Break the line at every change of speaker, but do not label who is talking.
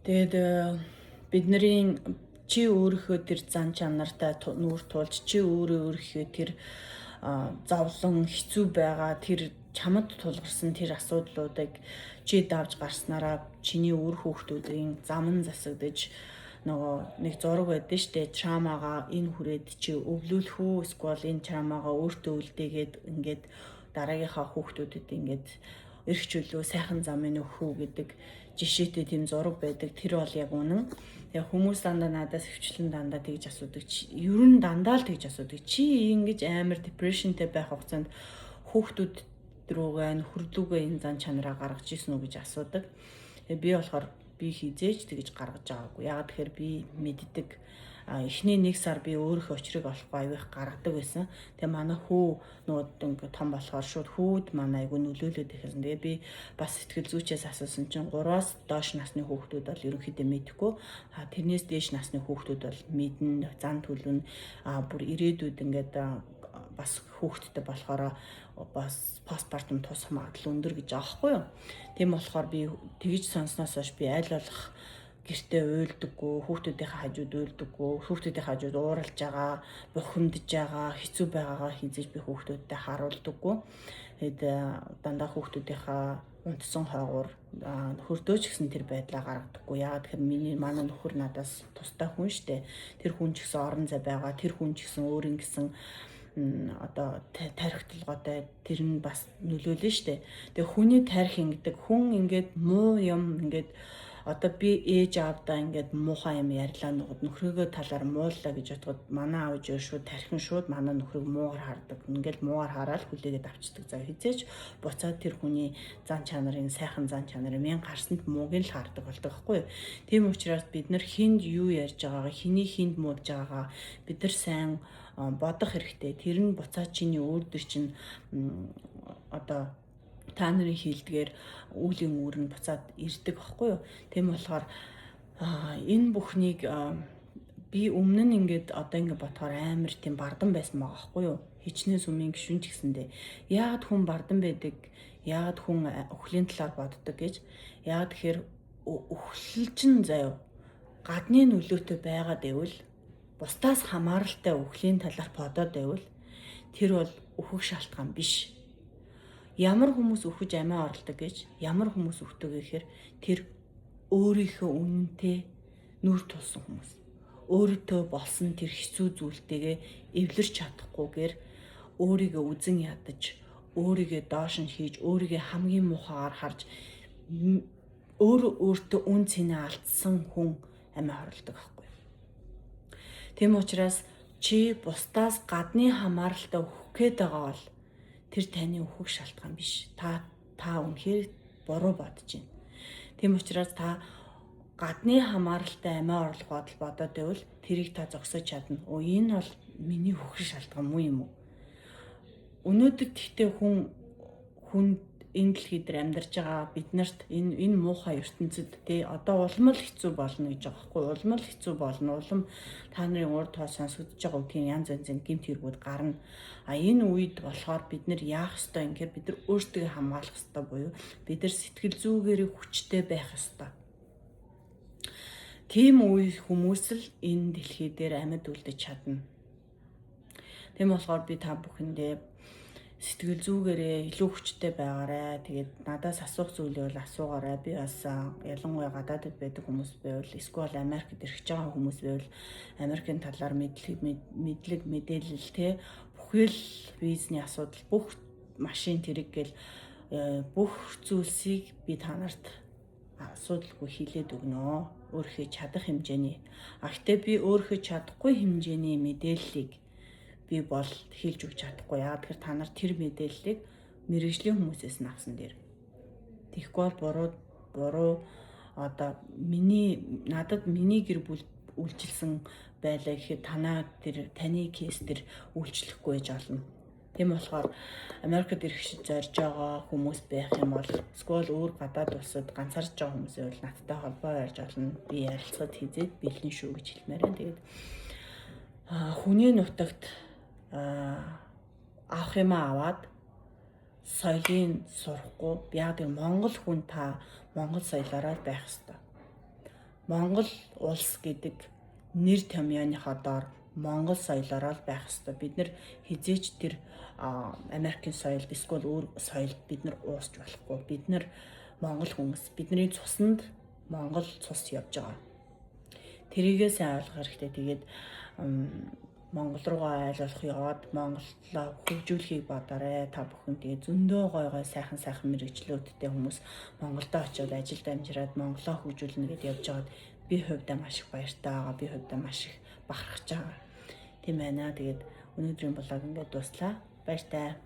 Тэгээд бидний чи өөрийнхөө тэр зан чанартай нүүр тулж чи өөрийнхөө тэр зовлон хэцүү байгаа тэр чамд тулгарсан тэр асуудлуудыг чи давж гарснараа чиний үр хүүхдүүдийн зам нь засагдаж нөгөө нэг зураг байдаг штэ, травмагаа энэ хүрээд чи өвлүүлэх үү, эсвэл энэ травмагаа өөртөө үлдээгээд ингээд дараагийнхаа хүүхдүүдэд ингээд эрх чөлөө сайхан замын өгөх үү гэдэг жишээтэй тийм зураг байдаг. Тэр бол яг үнэн. Тэгээ хүмүүс дандаа надаас хөвчлэн дандаа тэгж асуудаг. Ер нь дандаа л тэгж асуудаг. Чи ингэж амар депрешнтэй байх хугацаанд хүүхдүүд рүүгээ нөхөрлүүгээ энэ зан чанараа гаргаж ирсэн үү гэж асуудаг. Би болохоор би хизээж тэгж гаргаж байгаагүй. Яагаад тэгэхээр би мэддэг. Эхний 1 сар би өөрийнхөө очрыг олохгүй аяах гаргадаг байсан. Тэгээ манай хүү нууд ингээ том болохоор шууд хүүд манай айгу нөлөөлөд ихсэн. Тэгээ би бас сэтгэл зүйчээс асуусан чинь 3-аас доош насны хүүхдүүд бол ерөнхийдөө мэдэхгүй. Тэрнээс дээш насны хүүхдүүд бол мэднэ, зан төлөвн бүр ирээдүйд ингээд бас хүүхдтэй болохоор бас постпартум тусах магадлал өндөр гэж аахгүй юу. Тийм болохоор би тэгж сонсноос хойш би аль болох гэртээ уйлдаггүй, хүүхдүүдийнхээ хажууд уйлдаггүй, хүүхдүүдийн хажууд ууралж байгаа, бухимдаж байгаа, хэцүү байгаагаа хизээж би хүүхдүүдтэй харуулдаггүй. Тэгэд дандаа хүүхдүүдийнхээ унтсан хойгоор нөхөрдөө ч гэсэн тэр байдлаа гаргадаггүй. Яагаад гэхээр манай нөхөр надаас тустай хүн штэ. Тэр хүн ч гэсэн орон зай байгаа, тэр хүн ч гэсэн өөрийн гэсэн одоо тархиталгоотой тэр нь бас нөлөөлнө штэ. Тэгээ хүний тарих ингэдэг хүн ингээд муу юм ингээд одоо би ээж аавдаа ингээд муухай юм ярьлаа нөхрөөгөө талаар мууллаа гэж бодоход манай аав ээж шууд тархин шууд манай нөхрийг муугар хардаг. Ингээд муугар хараад хүлээгээд авчдаг. За хизээч буцаад тэр хүний зан чанарын сайхан зан чанарын мен гарсанд мууг л хардаг болдог байхгүй юу. Тийм учраас бид нар хинд юу ярьж байгаагаа, хэний хинд муудж байгаагаа бид нар сайн бодох хэрэгтэй. Тэр нь буцаад чиний өөртөө чинь одоо та нарын хилдгээр үүлийн үүр нь буцаад ирдэг байхгүй юу. Тийм болохоор энэ бүхнийг би өмнө нь ингээд одоо ингээд бодохоор амар тийм бардан байсан байгаа байхгүй юу. Хичнээн сүмийн гишүүн ч гэсэндээ яагаад хүн бардан байдаг, яагаад хүн өхлийн талаар боддог гэж. Яагаад тэгэхээр өхлөл чинь заяа гадны нөлөөтэй байгаад байвал бусдаас хамааралтай өхлийн талаар бодоод байвал тэр бол өөхөх шалтгаан биш. Ямар хүмүүс өөхөж амиа оролдог гэж, ямар хүмүүс өөхдөг гэхээр тэр өөрийнхөө үнэнтэй нүр тулсан хүмүүс. Өөртөө болсон тэр хэцүү зүйлтэйгээ эвлэрч чадахгүйгээр өөрийгөө үзен ядаж, өөрийгөө доош нь хийж, өөрийгөө хамгийн муухайгаар харж өөртөө үн цэнэ алдсан хүн амиа оролдог байхгүй. Тийм учраас чи бусдаас гадны хамааралтай өөхөх гээд байгаа бол тэр таны өөхөх шалтгаан биш. Та үнэхээр буруу бодож байна. Тийм учраас та гадны хамааралтай амиа орлох бодол бодоод байвал тэрийг та зогсож чадна. Энэ бол миний өөхөх шалтгаан муу юм уу? Өнөөдөр тэгтээ хүн энэ дэлхий дээр амьдарч байгаа бид нарт энэ муухай ертөнцид одоо улам л хэцүү болно гэж байгаа байхгүй. Улам л хэцүү болно. Улам та нарын урд тоо сонсогдож байгаа үгийн янз янзын гэмт хэрэгүүд гарна. Энэ үед болохоор бид нар яах ёстой юм гэхээр бид нар өөрсдөө хамгаалах ёстой буюу бид нар сэтгэл зүгээр хүчтэй байх ёстой. Тийм үе хүмүүс л энэ дэлхий дээр амьд үлдэж чадна. Тийм болохоор би та бүхэндээ сэтгэл зүгээрээ илүү хүчтэй байгаарай. Тэгээд надаас асуух зүйлээ бол асуугаарай. Би бас ялангуяа гадаадд байдаг хүмүүс байвал эсвэл Америкт ирэх гэж байгаа хүмүүс байвал Америкийн талаар мэдлэг мэдээлэл те бүхэл визний асуудал бүх машин тэрэг гэл бүх зүйлсийг би та нарт асуудалгүй хийлээд өгнө. Өөрийнхөө чадах хэмжээний. Гэхдээ би өөрийнхөө чадахгүй хэмжээний мэдээллийг би бол хэлж өгч чадахгүй. Яагаад гэхээр та нар тэр мэдээллийг мэрэгжлийн хүмүүсээс нь авсан дээр. Тэгэхгүй бол буруу одоо надад миний гэр бүл үйлчилсэн байлаа гэхэд таны кейс тэр үйлчлэхгүй байж олно. Тийм болохоор Америкт ирэх зорж байгаа хүмүүс байх юм бол эсвэл өөр гадаад улсад ганцаарч байгаа хүмүүс байвал надтай холбоо ярьж олно. Би ярилцахад хизээд бэлэн шүү гэж хэлмээр байна. Тэгээд хүний нутагт авах юм аваад соёлыг сурахгүй яг тэр Монгол хүн та Монгол соёлоороо байх ёстой. Монгол улс гэдэг нэр томьёоныхоо доор Монгол соёлоор л байх ёстой. Бид нэр хизээч тэр Америкийн соёлд эсвэл өөр соёлд бид нар уусч болохгүй. Бид нар Монгол хүмүүс, бидний цуснд Монгол цус явж байгаа. Тэрийгээ сайн ойлгох хэрэгтэй. Тэгээд Монгол руугаа айл болох яваад Монголоо хөгжүүлэхийг бодоорой. Та бүхэн тэгээд зөндөө гой сайхан мэрэгчлүүдтэй хүмүүс Монголдо очиод ажилд амжираад Монголоо хөгжүүлнэ гэдээ явж байгаад би хувьдаа маш их баяртай байгаа. Би хувьдаа маш их бахархаж байгаа. Тийм байна. Тэгээд өнөөдрийн блог ингээд дуслаа. Баяртай.